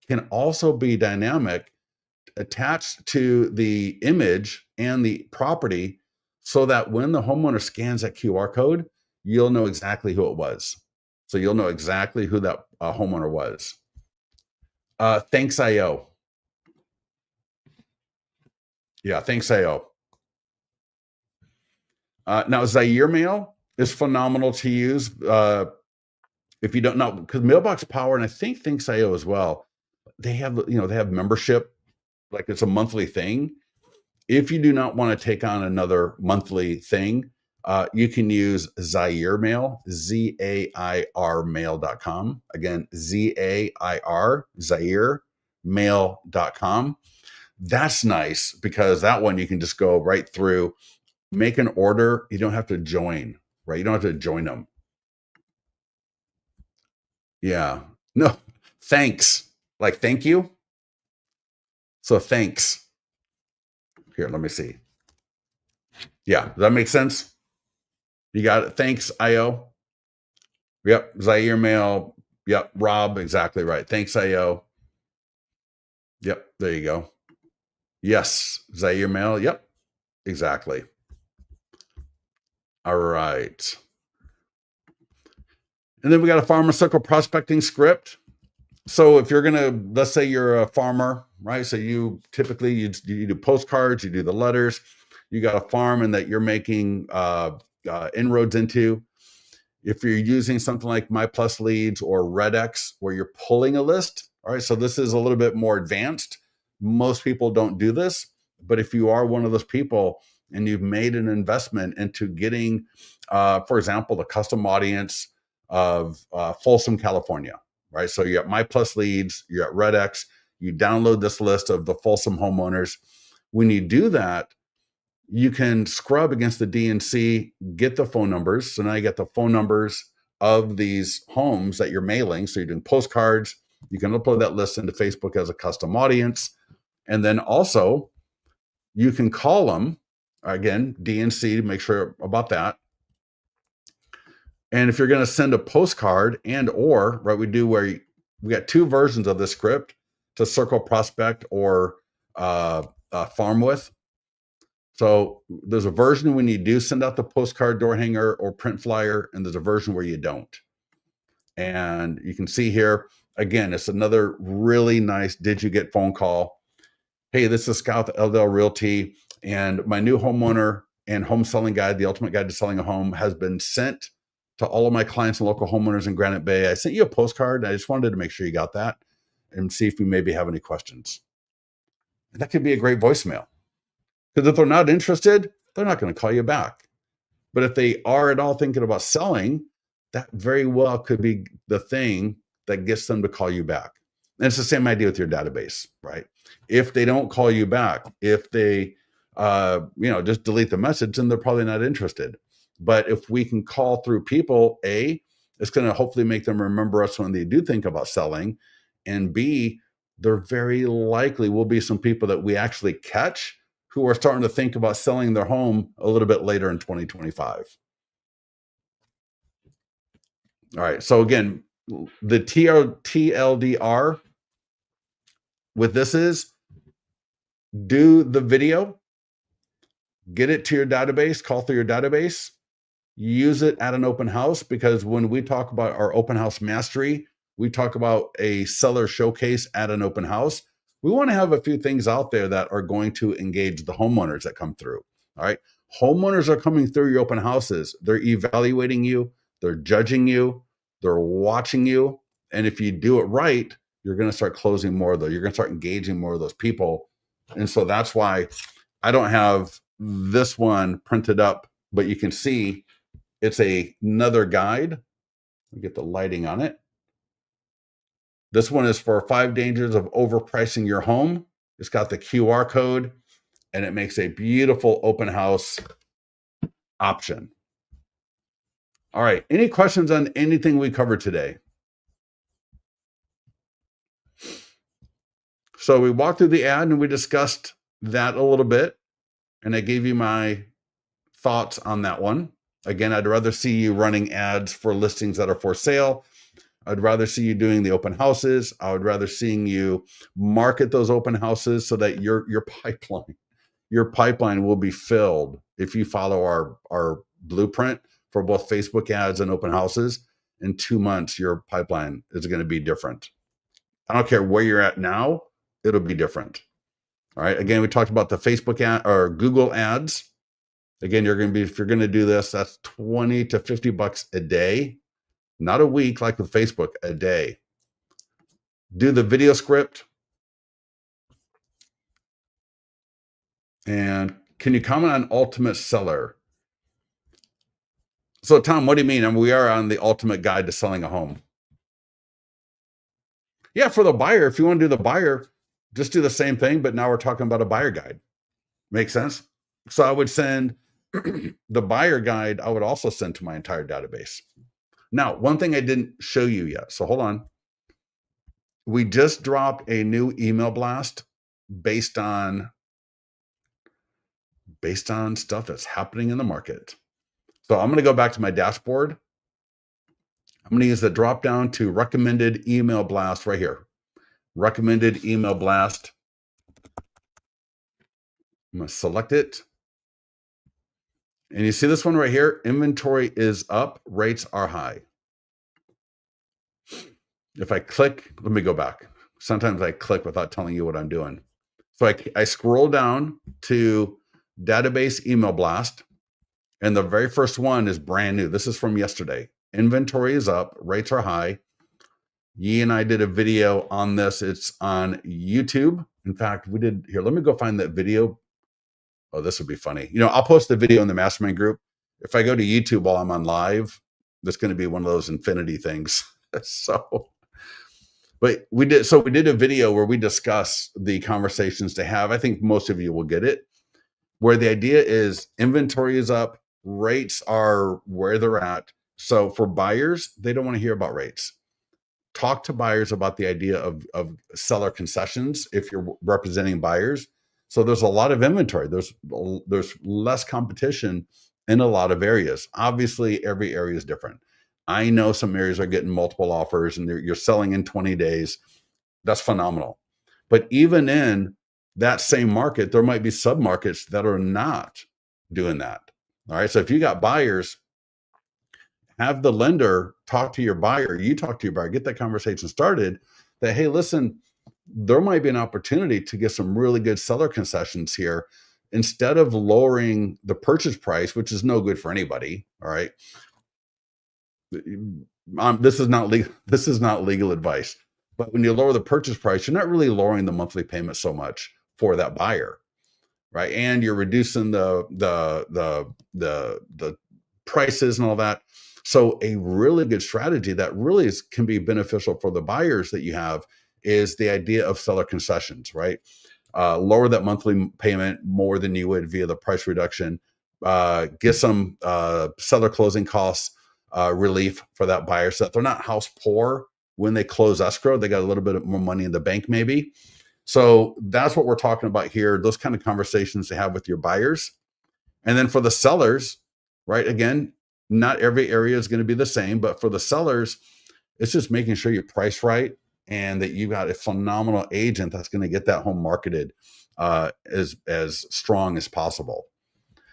can also be dynamic, attached to the image and the property, so that when the homeowner scans that QR code, you'll know exactly who it was. So you'll know exactly who that homeowner was. Thanks.io. Yeah, Thanks.io. Now, Zaire Mail is phenomenal to use. If you don't know, because Mailbox Power, and I think Thanks.io as well, they have membership, like it's a monthly thing. If you do not want to take on another monthly thing, you can use Zaire Mail, ZAIR mail.com. Again, Zaire mail.com. That's nice, because that one you can just go right through, make an order. You don't have to join, right? You don't have to join them. Yeah. No, thanks. Like, thank you. So thanks. Here, let me see. Yeah, does that make sense? You got it. Thanks, IO. Yep. Zaire Mail. Yep. Rob, exactly right. Thanks, IO. Yep. There you go. Yes. Zaire Mail. Yep. Exactly. All right. And then we got a farmer circle prospecting script. So if you're let's say you're a farmer, right? So you typically you do postcards, you do the letters, you got a farm and that you're making inroads into. If you're using something like My Plus Leads or RedX, where you're pulling a list, all right, so this is a little bit more advanced. Most people don't do this, but if you are one of those people and you've made an investment into getting, for example, the custom audience of Folsom, California, right? So you got My Plus Leads, you got RedX, you download this list of the Folsom homeowners. When you do that, you can scrub against the DNC, get the phone numbers. So now you get the phone numbers of these homes that you're mailing. So you're doing postcards. You can upload that list into Facebook as a custom audience. And then also you can call them, again, DNC, to make sure about that. And if you're going to send a postcard right, we do where we got two versions of the script to circle, prospect, or farm with. So there's a version when you do send out the postcard, door hanger, or print flyer, and there's a version where you don't. And you can see here, again, it's another really nice did you get phone call. Hey, this is Scott with LDL Realty, and my new homeowner and home selling guide, the ultimate guide to selling a home, has been sent to all of my clients and local homeowners in Granite Bay. I sent you a postcard. I just wanted to make sure you got that and see if you maybe have any questions. And that could be a great voicemail. Because if they're not interested, they're not going to call you back. But if they are at all thinking about selling, that very well could be the thing that gets them to call you back. And it's the same idea with your database, right? If they don't call you back, if they, just delete the message, then they're probably not interested. But if we can call through people, A, it's going to hopefully make them remember us when they do think about selling. And B, there very likely will be some people that we actually catch who are starting to think about selling their home a little bit later in 2025. All right. So again, the TLDR with this is do the video, get it to your database, call through your database, use it at an open house, because when we talk about our open house mastery, we talk about a seller showcase at an open house. We want to have a few things out there that are going to engage the homeowners that come through. All right. Homeowners are coming through your open houses. They're evaluating you. They're judging you. They're watching you. And if you do it right, you're going to start closing more of those. You're going to start engaging more of those people. And so that's why I don't have this one printed up, but you can see it's another guide. Let me get the lighting on it. This one is for 5 dangers of overpricing your home. It's got the QR code, and it makes a beautiful open house option. All right. Any questions on anything we covered today? So we walked through the ad and we discussed that a little bit, and I gave you my thoughts on that one. Again, I'd rather see you running ads for listings that are for sale. I'd rather see you doing the open houses. I would rather seeing you market those open houses so that your pipeline will be filled if you follow our blueprint for both Facebook ads and open houses. In 2 months, your pipeline is going to be different. I don't care where you're at now, it'll be different. All right. Again, we talked about the Facebook ad or Google ads. Again, if you're going to do this, that's $20 to $50 a day. Not a week like with Facebook, a day. Do the video script. And can you comment on ultimate seller? So Tom, what do you mean? I mean, we are on the ultimate guide to selling a home. Yeah, for the buyer, if you want to do the buyer, just do the same thing, but now we're talking about a buyer guide. Make sense? So I would send the buyer guide, I would also send to my entire database. Now, one thing I didn't show you yet, so hold on. We just dropped a new email blast based on stuff that's happening in the market. So I'm going to go back to my dashboard. I'm going to use the drop down to recommended email blast right here. Recommended email blast. I'm going to select it. And you see this one right here, inventory is up, rates are high. If I click, let me go back. Sometimes I click without telling you what I'm doing. So I scroll down to database email blast, and the very first one is brand new. This is from yesterday. Inventory is up, rates are high. Yi and I did a video on this. It's on YouTube. In fact, we did here. Let me go find that video. Oh, this would be funny. I'll post the video in the mastermind group. If I go to YouTube while I'm on live, that's going to be one of those infinity things. But we did a video where we discuss the conversations to have. I think most of you will get it. where the idea is inventory is up, rates are where they're at. So for buyers, they don't want to hear about rates. Talk to buyers about the idea of seller concessions if you're representing buyers. So there's a lot of inventory. There's less competition in a lot of areas. Obviously, every area is different. I know some areas are getting multiple offers and you're selling in 20 days. That's phenomenal. But even in that same market, there might be submarkets that are not doing that. All right. So if you got buyers, have the lender talk to your buyer, you talk to your buyer, get that conversation started that, hey, listen, there might be an opportunity to get some really good seller concessions here. Instead of lowering the purchase price, which is no good for anybody. All right. This is not legal. This is not legal advice. But when you lower the purchase price, you're not really lowering the monthly payment so much for that buyer, right? And you're reducing the prices and all that. So a really good strategy that really can be beneficial for the buyers that you have is the idea of seller concessions, right? Lower that monthly payment more than you would via the price reduction. Get some seller closing costs relief for that buyer so that they're not house poor when they close escrow. They got a little bit more money in the bank, maybe. So that's what we're talking about here. Those kind of conversations to have with your buyers. And then for the sellers, right? Again, not every area is going to be the same, but for the sellers, it's just making sure you price right and that you got a phenomenal agent that's going to get that home marketed as strong as possible.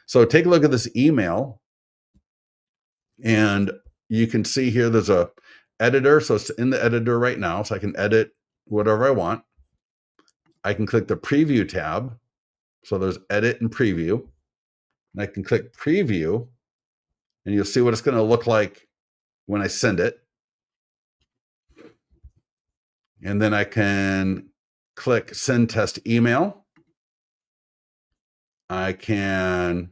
So take a look at this email, and you can see here there's a editor. So it's in the editor right now, so I can edit whatever I want. I can click the preview tab. So there's edit and preview. And I can click preview, and you'll see what it's going to look like when I send it. And then I can click send test email. I can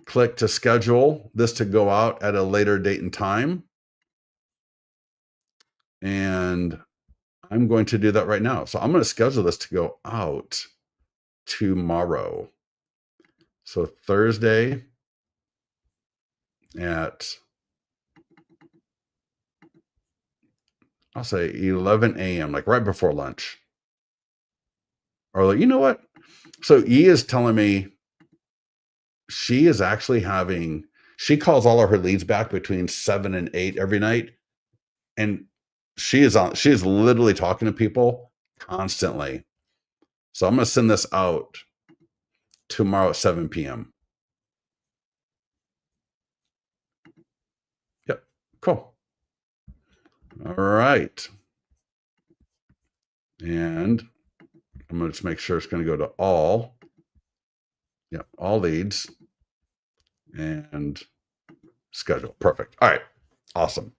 click to schedule this to go out at a later date and time. And I'm going to do that right now. So I'm going to schedule this to go out tomorrow. So Thursday at, I'll say 11 a.m., like right before lunch. Or like, you know what? So E is telling me she is actually she calls all of her leads back between 7 and 8 every night. And she is literally talking to people constantly. So I'm going to send this out tomorrow at 7 p.m. Yep. Cool. All right. And I'm going to just make sure it's going to go to all. Yep. All leads and schedule. Perfect. All right. Awesome.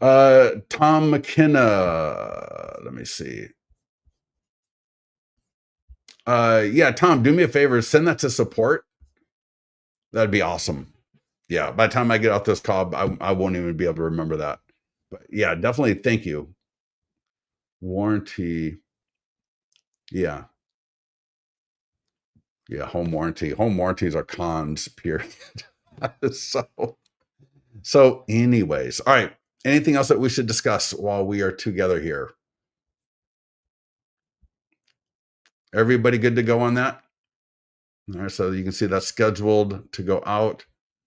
Tom McKenna. Let me see. Yeah, Tom, do me a favor. Send that to support. That'd be awesome. Yeah. By the time I get off this call, I won't even be able to remember that. But yeah, definitely. Thank you. Warranty. Yeah. Yeah. Home warranty. Home warranties are cons, period. So anyways, all right. Anything else that we should discuss while we are together here? Everybody good to go on that? All right, so you can see that's scheduled to go out.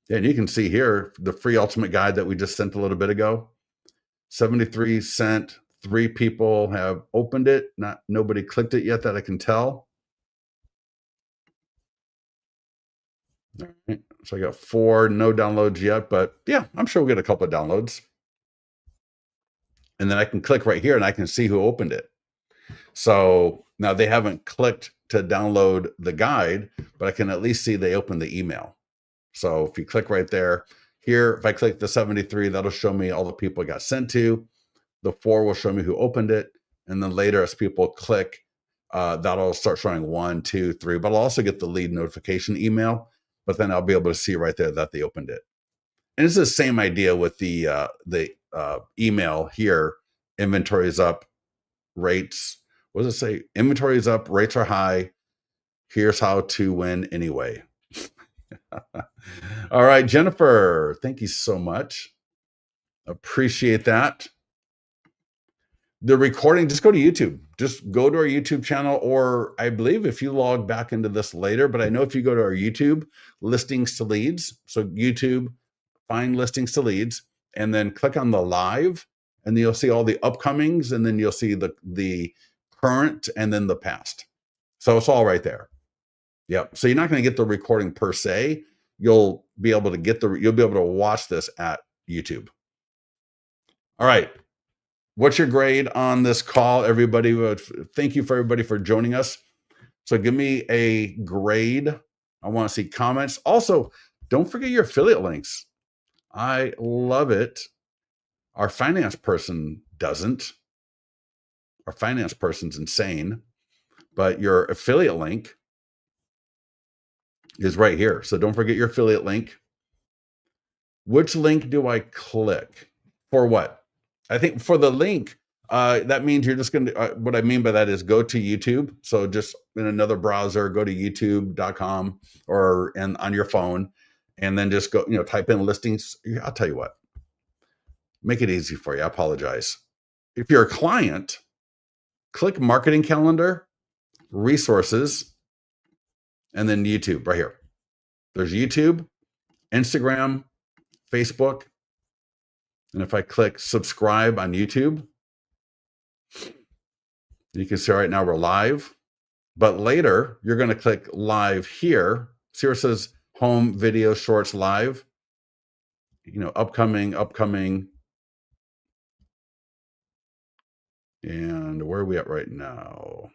And you can see here the free ultimate guide that we just sent a little bit ago. 73 cent. 3 people have opened it. Nobody clicked it yet that I can tell. All right, so I got 4 no downloads yet, but yeah, I'm sure we'll get a couple of downloads. And then I can click right here and I can see who opened it. So now they haven't clicked to download the guide, but I can at least see they opened the email. So if you click right there, here, if I click the 73, that'll show me all the people it got sent to. The 4 will show me who opened it. And then later, as people click, that'll start showing 1, 2, 3. But I'll also get the lead notification email. But then I'll be able to see right there that they opened it. And it's the same idea with the email here. Inventory is up, rates. What does it say? Inventory is up, rates are high. Here's how to win anyway. All right, Jennifer, thank you so much. Appreciate that. The recording, just go to YouTube. Just go to our YouTube channel, or I believe if you log back into this later, but I know if you go to our YouTube, listings to leads, so YouTube, find listings to leads, and then click on the live, and then you'll see all the upcomings, and then you'll see the current and then the past. So it's all right there. Yep. So you're not going to get the recording per se. You'll be able to watch this at YouTube. All right. What's your grade on this call, everybody? Thank you for everybody for joining us. So give me a grade. I want to see comments. Also, don't forget your affiliate links. I love it. Our finance person doesn't. Our finance person's insane, but your affiliate link is right here. So don't forget your affiliate link. Which link do I click? For what? I think for the link, that means you're just going to, what I mean by that is go to YouTube. So just in another browser, go to youtube.com and on your phone, and then just go, type in listings. I'll tell you what, make it easy for you. I apologize. If you're a client, click marketing calendar, resources, and then YouTube right here. There's YouTube, Instagram, Facebook. And if I click subscribe on YouTube, you can see right now we're live. But later, you're going to click live here. See where it says home video shorts live? Upcoming. And where are we at right now?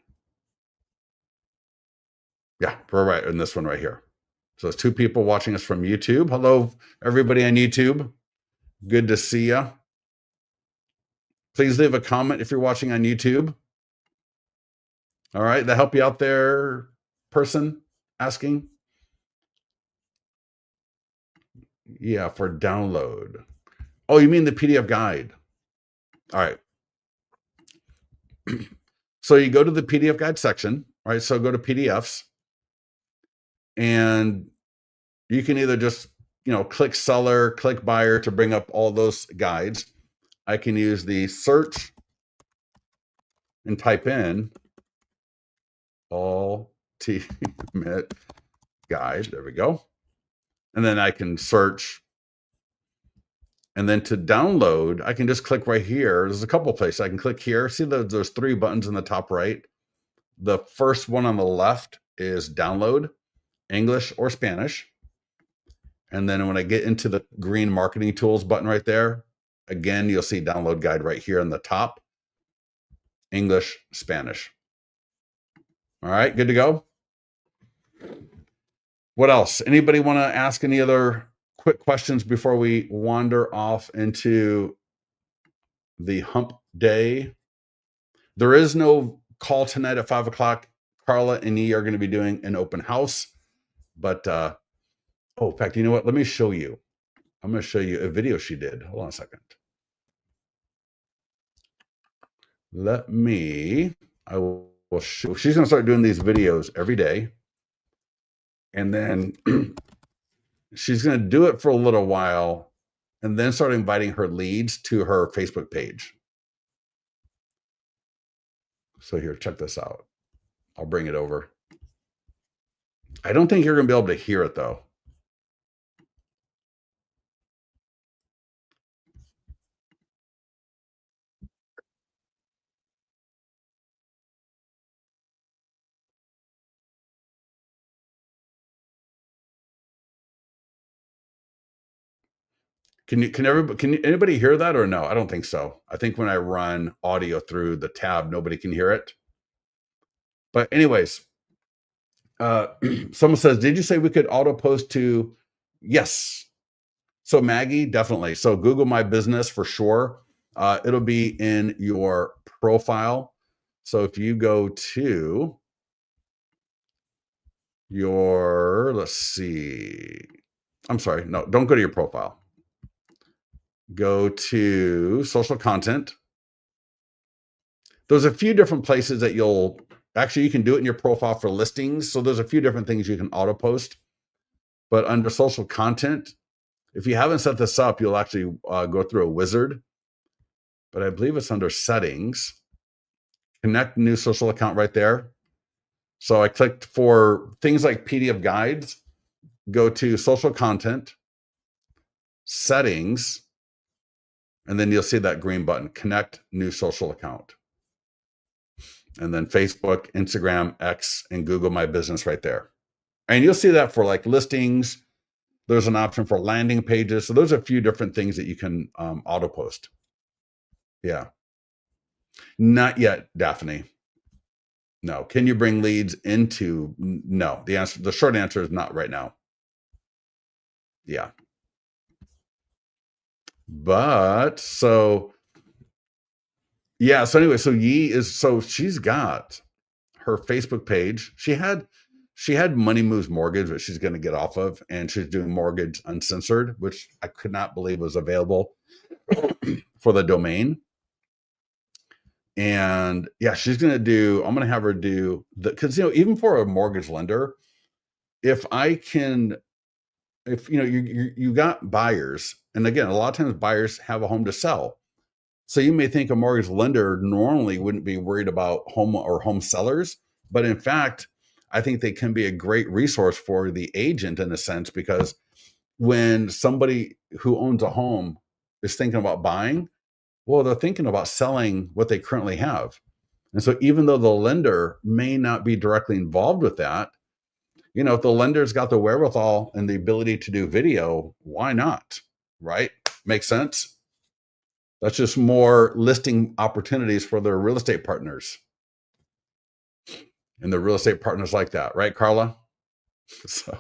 Yeah, we're right in this one right here. So there's 2 people watching us from YouTube. Hello, everybody on YouTube. Good to see you. Please leave a comment if you're watching on YouTube. All right, that help you out there, person asking? Yeah, for download. Oh, you mean the PDF guide? All right. So you go to the PDF guide section, right? So go to PDFs, and you can either just, click seller, click buyer to bring up all those guides. I can use the search and type in ultimate guide. There we go. And then I can search. And then to download, I can just click right here. There's a couple places I can click here. See, there's 3 buttons in the top right. The first one on the left is download, English or Spanish. And then when I get into the green marketing tools button right there, again, you'll see download guide right here on the top, English, Spanish. All right, good to go. What else? Anybody want to ask any other quick questions before we wander off into the hump day? There is no call tonight at 5 o'clock. Carla and E are going to be doing an open house. But, in fact, you know what? Let me show you. I'm going to show you a video she did. Hold on a second. I will show. She's going to start doing these videos every day. And then she's going to do it for a little while and then start inviting her leads to her Facebook page. So here, check this out. I'll bring it over. I don't think you're going to be able to hear it, though. Can anybody hear that or no? I don't think so. I think when I run audio through the tab, nobody can hear it. But anyways, someone says, did you say we could auto post to? Yes. So Maggie, definitely. So Google My Business for sure. It'll be in your profile. So if you go to let's see. I'm sorry. No, don't go to your profile. Go to social content. There's a few different places that you'll Actually, you can do it in your profile for listings. So there's a few different things you can auto post. But under social content, if you haven't set this up, you'll actually go through a wizard. But I believe it's under settings. Connect new social account right there. So I clicked for things like PDF guides. Go to social content, settings, and then you'll see that green button, connect new social account. And then Facebook, Instagram, X, and Google My Business right there. And you'll see that for like listings. There's an option for landing pages. So there's a few different things that you can auto post. Yeah. Not yet, Daphne. No. Can you bring leads into? No. The short answer is not right now. Yeah. But so yeah. So anyway, she's got her Facebook page. She had Money Moves Mortgage, which she's going to get off of, and she's doing Mortgage Uncensored, which I could not believe was available for the domain. And yeah, I'm going to have her do because even for a mortgage lender, if you got buyers, and again, a lot of times buyers have a home to sell. So you may think a mortgage lender normally wouldn't be worried about home sellers, but in fact, I think they can be a great resource for the agent in a sense, because when somebody who owns a home is thinking about buying, well, they're thinking about selling what they currently have. And so even though the lender may not be directly involved with that, if the lender's got the wherewithal and the ability to do video, why not? Right? Makes sense. That's just more listing opportunities for their real estate partners. And the real estate partners like that, right, Carla? So,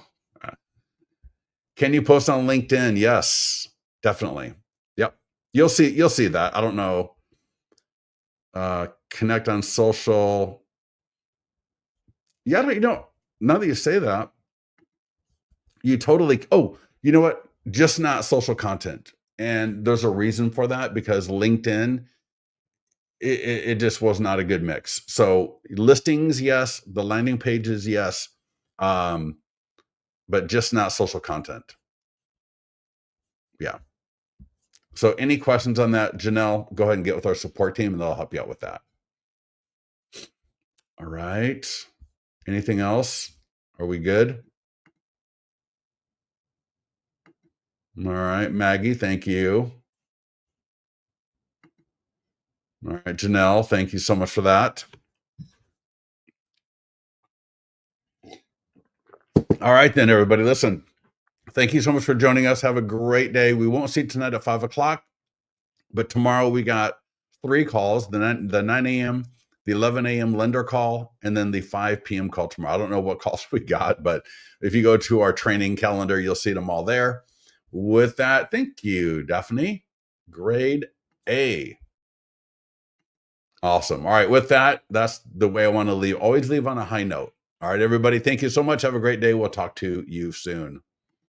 can you post on LinkedIn? Yes, definitely. Yep. You'll see that. I don't know. Connect on social. Yeah, now that you say that, you totally, you know what? Just not social content. And there's a reason for that, because LinkedIn, it just was not a good mix. So listings, yes. The landing pages, yes. But just not social content. Yeah. So any questions on that, Janelle, go ahead and get with our support team and they'll help you out with that. All right. Anything else? Are we good? All right, Maggie, thank you. All right, Janelle, thank you so much for that. All right, then, everybody, listen. Thank you so much for joining us. Have a great day. We won't see you tonight at 5 o'clock, but tomorrow we got 3 calls, the 9 a.m., the 11 a.m. lender call, and then the 5 p.m. call tomorrow. I don't know what calls we got, but if you go to our training calendar, you'll see them all there. With that, thank you, Daphne. Grade A. Awesome. All right. With that, that's the way I want to leave. Always leave on a high note. All right, everybody. Thank you so much. Have a great day. We'll talk to you soon.